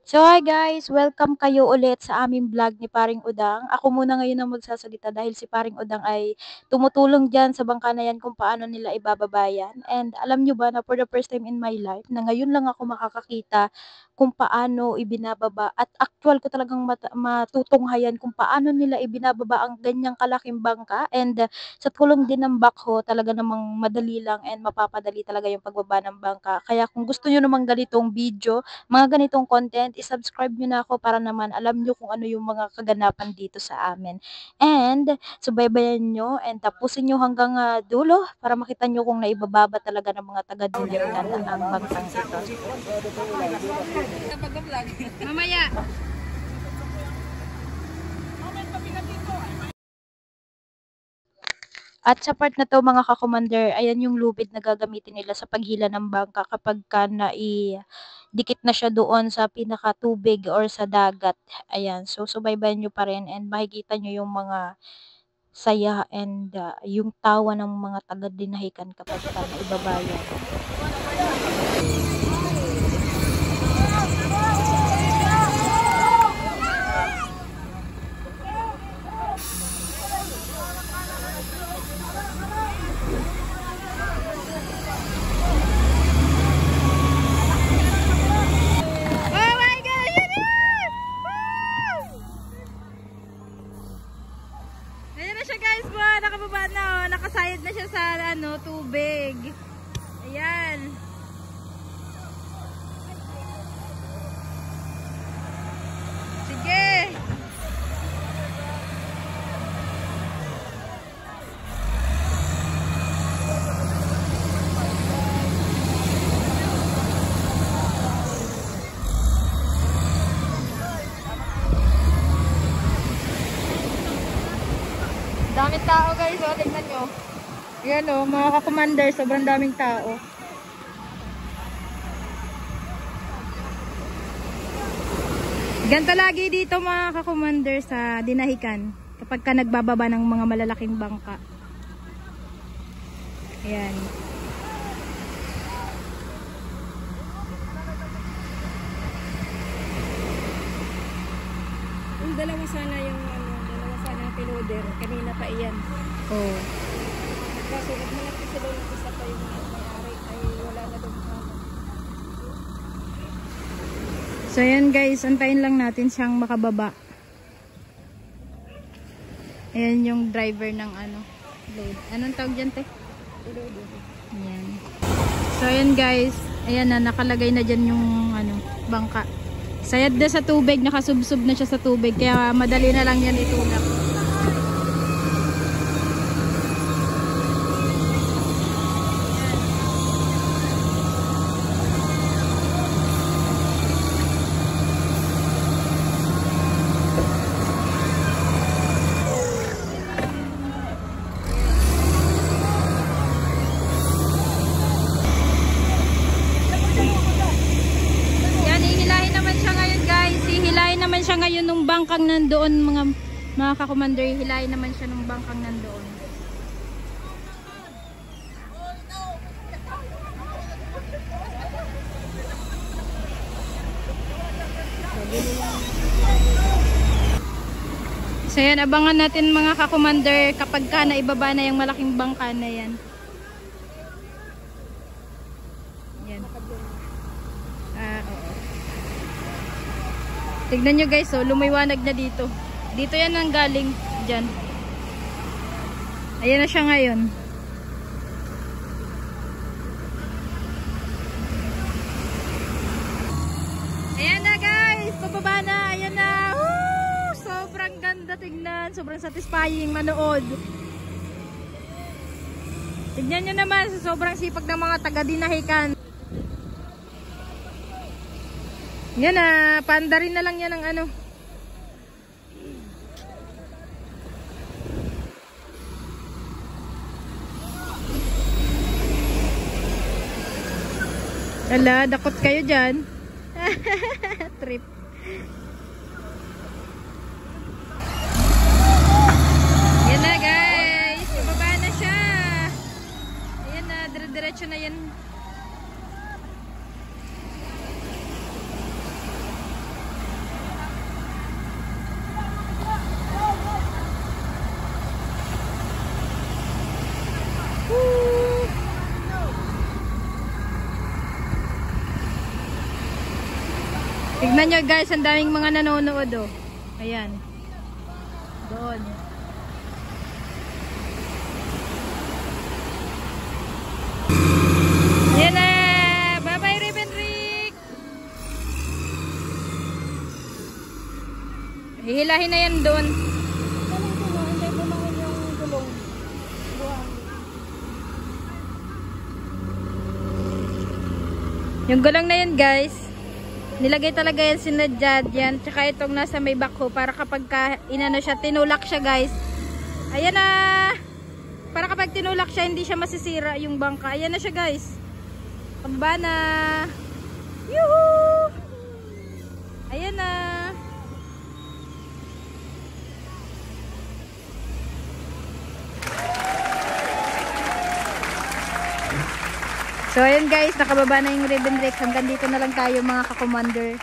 So hi guys, welcome kayo ulit sa aming vlog ni Paring Udang. Ako muna ngayon ang magsasalita dahil si Paring Udang ay tumutulong dyan sa bangka na yan kung paano nila ibababa yan. And alam nyo ba na for the first time in my life, na ngayon lang ako makakakita kung paano ibinababa at actual ko talagang matutunghayan kung paano nila ibinababa ang ganyang kalaking bangka. And sa tulong din ng backhoe, talaga namang madali lang and mapapadali talaga yung pagbaba ng bangka. Kaya kung gusto nyo namang ganitong video, mga ganitong content, i-subscribe nyo na ako para naman alam nyo kung ano yung mga kaganapan dito sa amin. And, subaybayan nyo and tapusin nyo hanggang dulo para makita nyo kung naibababa talaga ng mga taga-dinahikan ang bangkang ito. Mamaya. At sa part na to mga ka-commander, ayan yung lubid na gagamitin nila sa paghila ng bangka kapag ka dikit na siya doon sa pinakatubig or sa dagat. Ayan, so subaybayan nyo pa rin and makikita nyo yung mga saya and yung tawa ng mga taga-dinahikan kapag ka naibabayan. Oh my God! Yan na! Woo! Ayan na siya guys po. Nakababa na oh. Nakasayad na siya sa tubig. Ayan. Sige. Daming tao guys, oh, tingnan nyo. Ayan oh, mga ka-commander, sobrang daming tao. Ganito lagi dito mga ka-commander sa dinahikan kapag ka nagbababa ng mga malalaking bangka. Ayan. Yung dalawa sana yung piloder. Kanina pa iyan. Oh. Kaso naghanap ko sila yung isa pa yung may-ari ay wala na doon. So ayan guys, antayin lang natin siyang makababa. Ayan yung driver ng load. Anong tawag dyan, te? Ayan. So ayan guys, ayan na, nakalagay na dyan yung bangka. Sayad na sa tubig, nakasubsob na siya sa tubig, kaya madali na lang yan itulak. Siya ngayon nung bangkang nandoon mga ka-commander, hilahin naman siya nung bangkang nandoon. So yan, abangan natin mga ka-commander kapag ka naibaba na yung malaking bangka na yan. Yan. Oo. Tignan nyo guys, oh, lumiwanag na dito. Dito yan ang galing, dyan. Ayan na siya ngayon. Ayan na guys, pababa na. Ayan na. Woo! Sobrang ganda tignan. Sobrang satisfying manood. Tignan nyo naman, sobrang sipag ng mga taga-dinahikan. Yan na, paanda rin na lang yan ng Ala, dakot kayo dyan. Trip. Yan na guys, ibaba na siya. Ayan na, dire-diretso na yan. Tignan nyo guys, ang daming mga nanonood oh. Ayan. Doon. Ayan na! Bye-bye Ribbon Rick! Hihilahin na yan doon. Anong gulong? Hindi bumangon yung gulong. Buwan. Yung gulong na yun guys, nilagay talaga yan sinadya yan. Tsaka itong nasa may backhoe para kapag inano siya, tinulak siya guys. Ayan na! Para kapag tinulak siya, hindi siya masisira yung bangka. Ayan na siya guys. Pababa na! Yuhuu! Ayan na! So ayun guys, nakababa na yung ribbon Rex. Hanggang dito na lang tayo mga ka-commander.